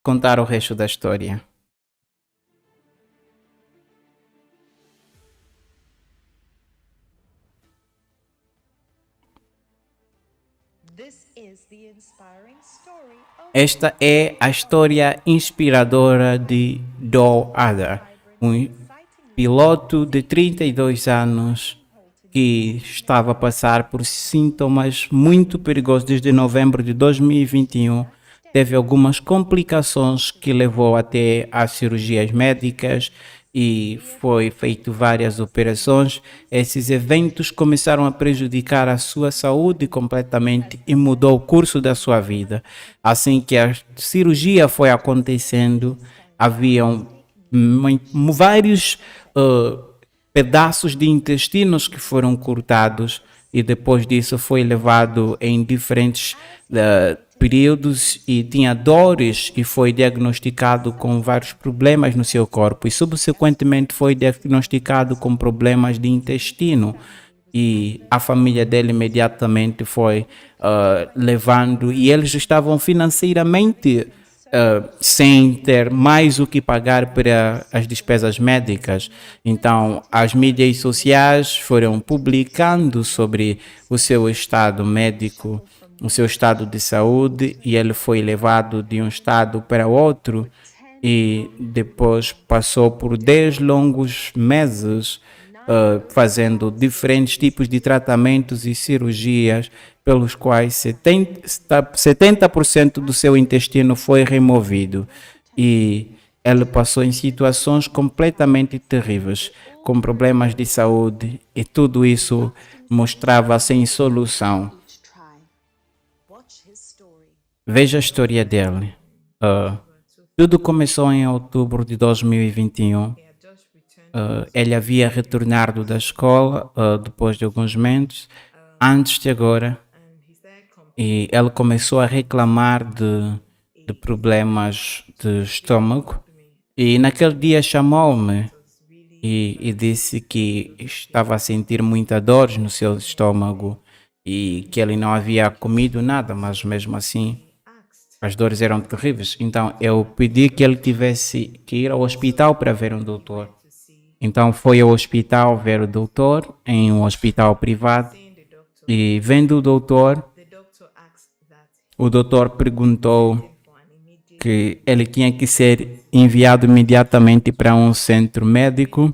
contar o resto da história. Esta é a história inspiradora de Doe Adder, um piloto de 32 anos que estava a passar por sintomas muito perigosos desde novembro de 2021. Teve algumas complicações que levou até a cirurgias médicas e foi feito várias operações. Esses eventos começaram a prejudicar a sua saúde completamente e mudou o curso da sua vida. Assim que a cirurgia foi acontecendo, haviam vários pedaços de intestinos que foram cortados e depois disso foi levado em diferentes períodos e tinha dores e foi diagnosticado com vários problemas no seu corpo e subsequentemente foi diagnosticado com problemas de intestino e a família dele imediatamente foi levando e eles estavam financeiramente sem ter mais o que pagar para as despesas médicas. Então, as mídias sociais foram publicando sobre o seu estado médico, o seu estado de saúde, e ele foi levado de um estado para outro e depois passou por 10 longos meses fazendo diferentes tipos de tratamentos e cirurgias pelos quais 70% do seu intestino foi removido e ele passou em situações completamente terríveis, com problemas de saúde e tudo isso mostrava sem solução. Veja a história dele. Tudo começou em outubro de 2021. Ele havia retornado da escola depois de alguns meses, antes de agora, e ele começou a reclamar de problemas de estômago. E naquele dia chamou-me e disse que estava a sentir muita dor no seu estômago e que ele não havia comido nada, mas mesmo assim as dores eram terríveis. Então eu pedi que ele tivesse que ir ao hospital para ver um doutor. Então foi ao hospital ver o doutor, em um hospital privado, e vendo o doutor perguntou que ele tinha que ser enviado imediatamente para um centro médico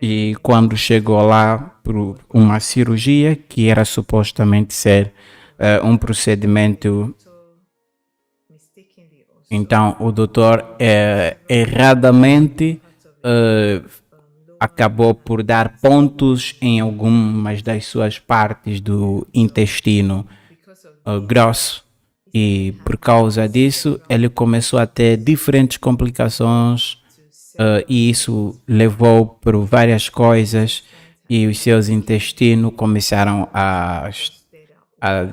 e quando chegou lá por uma cirurgia que era supostamente ser um procedimento, então o doutor erradamente acabou por dar pontos em algumas das suas partes do intestino grosso e por causa disso ele começou a ter diferentes complicações e isso levou por várias coisas e os seus intestinos começaram a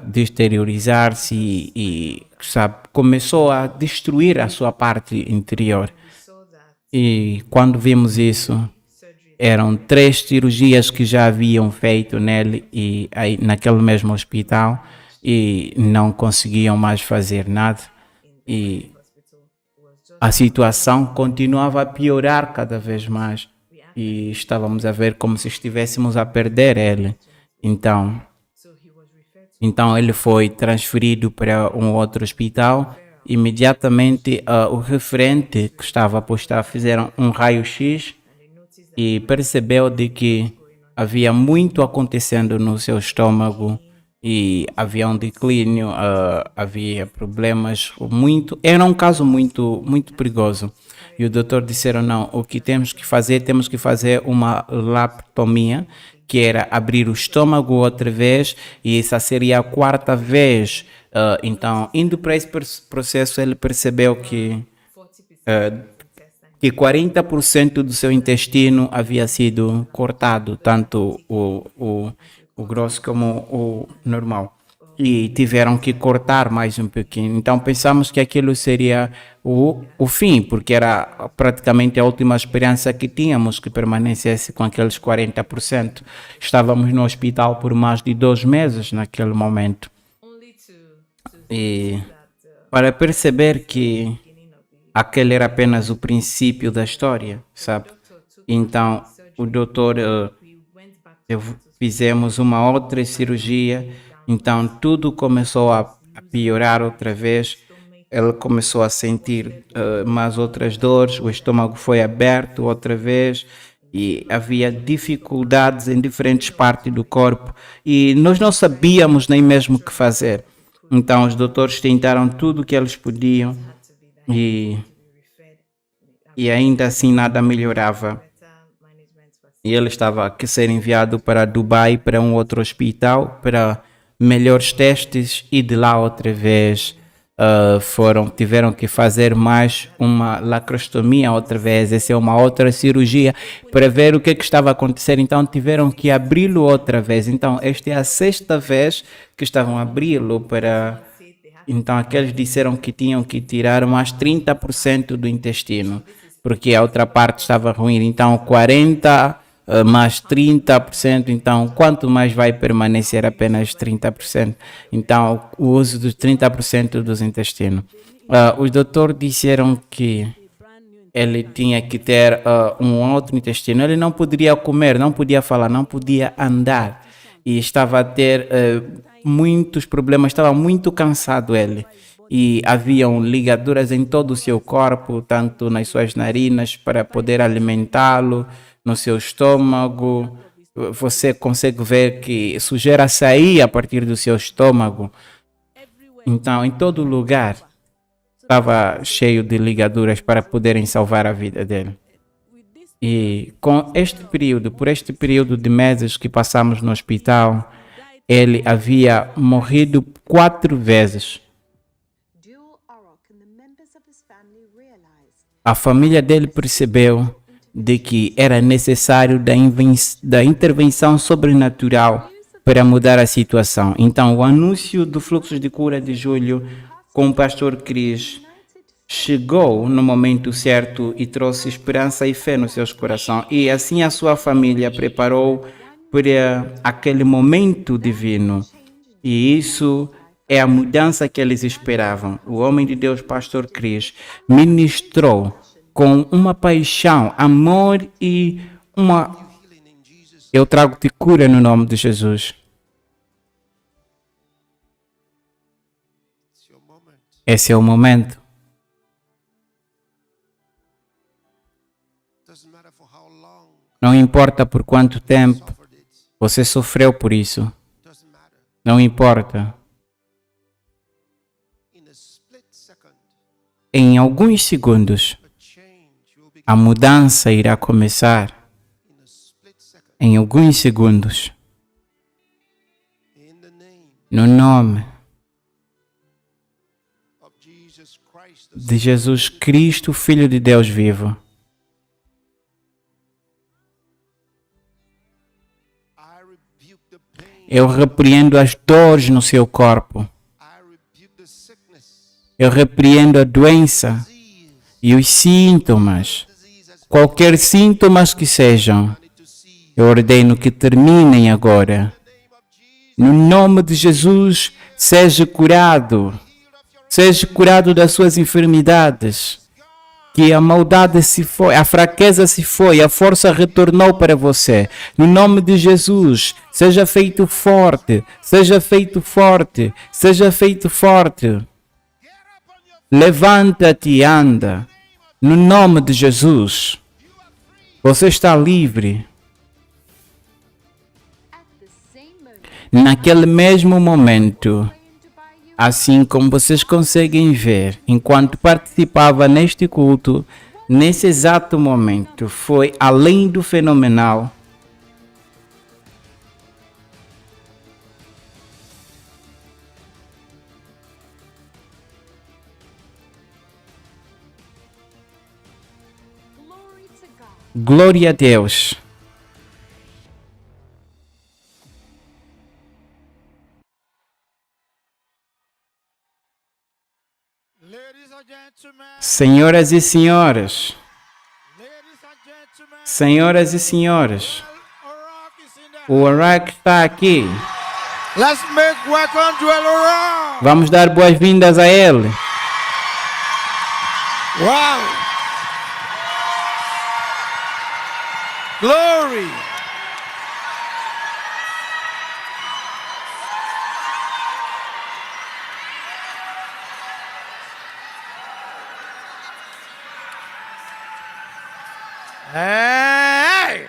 deteriorizar-se e sabe, começou a destruir a sua parte interior. E quando vimos isso, eram 3 cirurgias que já haviam feito nele e aí, naquele mesmo hospital e não conseguiam mais fazer nada e a situação continuava a piorar cada vez mais e estávamos a ver como se estivéssemos a perder ele. Então, então ele foi transferido para um outro hospital. Imediatamente o referente que estava a postar fizeram um raio-x e percebeu de que havia muito acontecendo no seu estômago e havia um declínio, havia problemas, era um caso muito perigoso. E o doutor disseram, não, o que temos que fazer uma laparotomia, que era abrir o estômago outra vez, e essa seria a 4ª vez. Então, indo para esse processo, ele percebeu que 40% do seu intestino havia sido cortado, tanto o grosso como o normal. E tiveram que cortar mais um pouquinho. Então pensamos que aquilo seria o fim, porque era praticamente a última esperança que tínhamos que permanecesse com aqueles 40%. Estávamos no hospital por mais de 2 meses naquele momento. E para perceber que aquele era apenas o princípio da história, sabe? Então, o doutor, fizemos uma outra cirurgia, então tudo começou a piorar outra vez. Ele começou a sentir mais outras dores, o estômago foi aberto outra vez e havia dificuldades em diferentes partes do corpo e nós não sabíamos nem mesmo o que fazer. Então, os doutores tentaram tudo o que eles podiam e, e ainda assim nada melhorava. E ele estava a ser enviado para Dubai, para um outro hospital, para melhores testes e de lá outra vez tiveram que fazer mais uma lacrostomia outra vez, essa é uma outra cirurgia para ver o que estava a acontecer, então tiveram que abri-lo outra vez, então esta é a sexta vez que estavam a abri-lo para, então aqueles disseram que tinham que tirar mais 30% do intestino, porque a outra parte estava ruim, então 40 mais 30%, então quanto mais vai permanecer apenas 30%? Então o uso dos 30% dos intestinos. Os doutores disseram que ele tinha que ter um outro intestino, ele não poderia comer, não podia falar, não podia andar e estava a ter muitos problemas, estava muito cansado ele e haviam ligaduras em todo o seu corpo, tanto nas suas narinas para poder alimentá-lo, no seu estômago. Você consegue ver que sujeira saía a partir do seu estômago. Então, em todo lugar estava cheio de ligaduras para poderem salvar a vida dele. E com este período, por este período de meses que passamos no hospital, ele havia morrido 4 vezes. A família dele percebeu de que era necessário da intervenção sobrenatural para mudar a situação. Então, o anúncio do fluxo de cura de julho com o pastor Chris chegou no momento certo e trouxe esperança e fé nos seus corações. E assim a sua família preparou para aquele momento divino. E isso é a mudança que eles esperavam. O homem de Deus, pastor Chris, ministrou com uma paixão, amor e uma... Eu trago-te cura no nome de Jesus. Esse é o momento. Não importa por quanto tempo você sofreu por isso. Não importa. Em alguns segundos, a mudança irá começar. Em alguns segundos. No nome de Jesus Cristo, Filho de Deus vivo. Eu repreendo as dores no seu corpo. Eu repreendo a doença e os sintomas. Qualquer sintomas que sejam, eu ordeno que terminem agora. No nome de Jesus, seja curado. Seja curado das suas enfermidades. Que a maldade se foi, a fraqueza se foi, a força retornou para você. No nome de Jesus, seja feito forte, seja feito forte, seja feito forte. Levanta-te e anda. No nome de Jesus, você está livre. Naquele mesmo momento, assim como vocês conseguem ver, enquanto participava neste culto, nesse exato momento, foi além do fenomenal. Glória a Deus. Senhoras e senhores, senhoras e senhores, o Arak está aqui. Vamos dar boas-vindas a ele. Wow. Glory. Hey.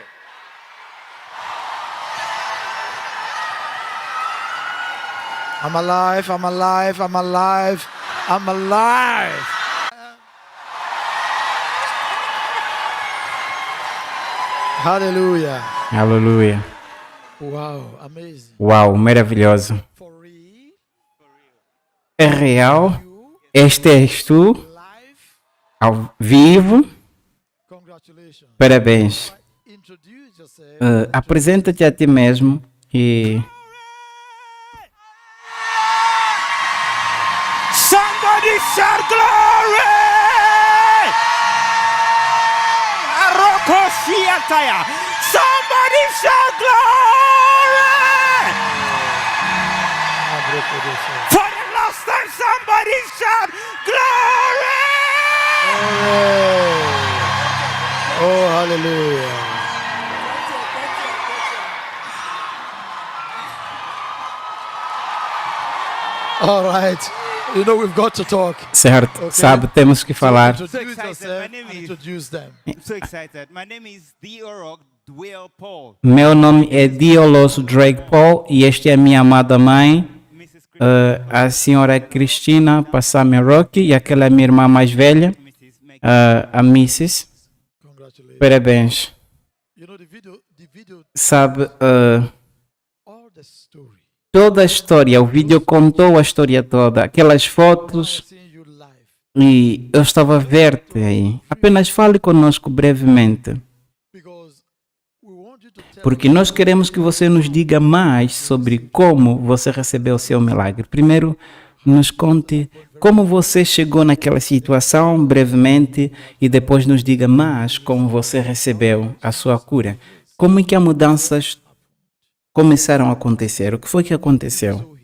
I'm alive, I'm alive, I'm alive, I'm alive. Hallelujah. Aleluia. Wow, amazing. Uau, maravilhoso. For real, É real. you Este és tu, live. ao vivo. Congratulations. Parabéns. Introduce yourself. Apresenta-te a ti mesmo e Somebody shout glory! Arokosiataya. Somebody shout glory! For the last time, somebody shout glory! Oh, hallelujah. All right. You know we've got to talk. certo, Ok. sabe, temos que falar. Introduce So excited. yourself My name and is- introduce them. I'm so excited. My name is Theorok Dwell Paul. Meu nome é Diolos Drake Paul e esta é a minha amada mãe, Mrs. a senhora Cristina Passami Rocky, e aquela é minha irmã mais velha, Mrs. Meg. a Mrs. Congratulations. Parabéns. You know the video, Sabe, all the story. toda a história, o vídeo contou a história toda, aquelas fotos, Seeing you live. e eu estava a ver-te aí. Apenas fale conosco brevemente, Because we want you to tell porque nós queremos que você nos diga mais sobre como você recebeu o seu milagre. Primeiro, nos conte como você chegou naquela situação brevemente e depois nos diga mais como você recebeu a sua cura. Como é que as mudanças começaram a acontecer? O que foi que aconteceu?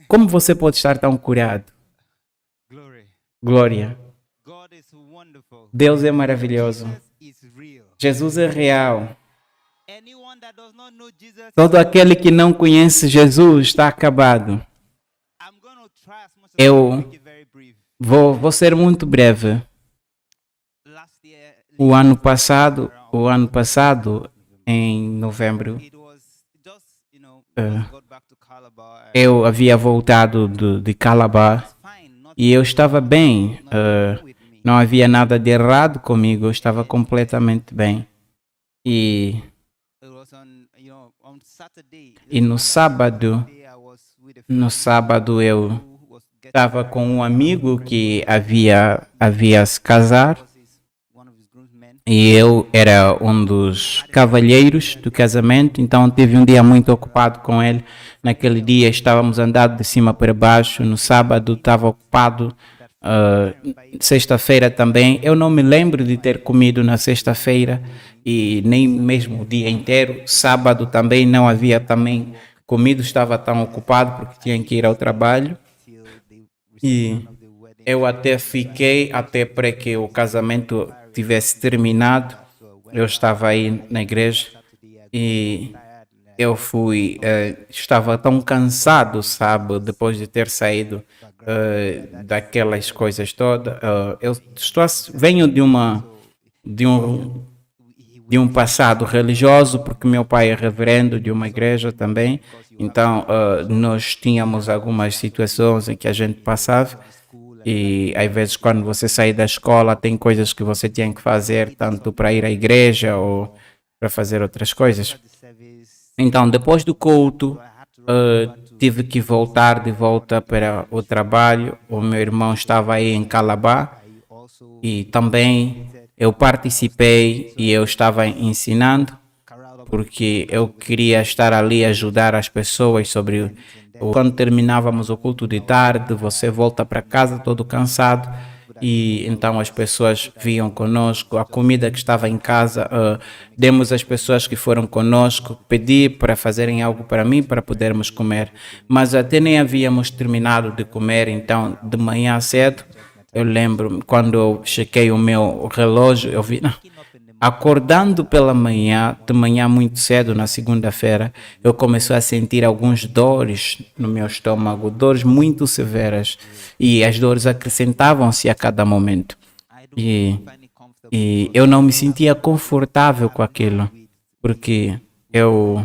Como você pode estar tão curado? Glory. Glória. God is wonderful. Deus é maravilhoso. Jesus is real. Jesus é real. Anyone that does not know Jesus, Todo aquele que não conhece Jesus está acabado. I'm going to try as much as Eu- I can to make it very brief. Vou ser muito breve. Last year, O ano passado, em novembro, it was just, got back to Calabar. eu havia voltado de Calabar Fine, not e eu estava bem. with me. Não havia nada de errado comigo, eu estava completamente bem. E, It was on Saturday. e no sábado, I was with a no sábado eu who was getting estava com um amigo que havia se casar. one of his groomsmen. E eu era um dos cavalheiros do casamento, então tive um dia muito ocupado com ele. Naquele dia estávamos andando de cima para baixo, no sábado estava ocupado, sexta-feira também. Eu não me lembro de ter comido na sexta-feira e nem mesmo o dia inteiro. Sábado também não havia também comido, estava tão ocupado porque tinha que ir ao trabalho. Till they E of the wedding. eu até fiquei até para que o casamento tivesse terminado. Eu estava aí na igreja e eu fui, estava tão cansado, sabe, depois de ter saído daquelas coisas todas. Eu venho de um passado religioso, porque meu pai é reverendo de uma igreja também. Então, nós tínhamos algumas situações em que a gente passava. E às vezes quando você sai da escola tem coisas que você tinha que fazer, tanto para ir à igreja ou para fazer outras coisas. The service, Então, depois do culto, tive que voltar de volta para o trabalho. O meu irmão estava aí em Calabar I also e também eu participei e eu estava ensinando carried up porque eu queria estar ali a ajudar as pessoas sobre quando terminávamos o culto de tarde, você volta para casa todo cansado e então as pessoas vinham conosco, a comida que estava em casa, demos às pessoas que foram conosco, pedi para fazerem algo para mim para podermos comer, mas até nem havíamos terminado de comer, então de manhã cedo Eu lembro quando eu chequei o meu relógio, eu vi, não, acordando pela manhã, de manhã muito cedo, na segunda-feira, eu comecei a sentir algumas dores no meu estômago, dores muito severas, e as dores acrescentavam-se a cada momento. E, e eu não me sentia confortável com aquilo, porque eu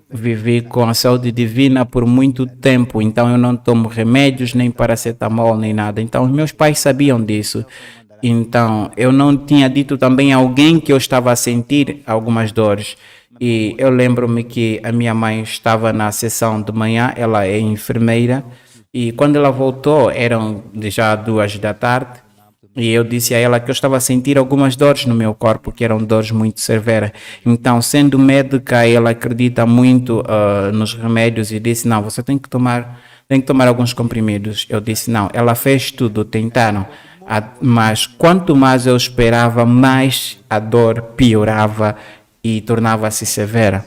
vivi com a saúde divina por muito tempo, então eu não tomo remédios, nem paracetamol, nem nada. Então, os meus pais sabiam disso. Então, eu não tinha dito também a alguém que eu estava a sentir algumas dores. E eu lembro-me que a minha mãe estava na sessão de manhã, ela é enfermeira, e quando ela voltou, eram já 2 da tarde, e eu disse a ela que eu estava a sentir algumas dores no meu corpo, que eram dores muito severas. Então, sendo médica, ela acredita muito nos remédios e disse: não, você tem que tomar alguns comprimidos. Eu disse: não, ela fez tudo, tentaram. Mas quanto mais eu esperava, mais a dor piorava e tornava-se severa.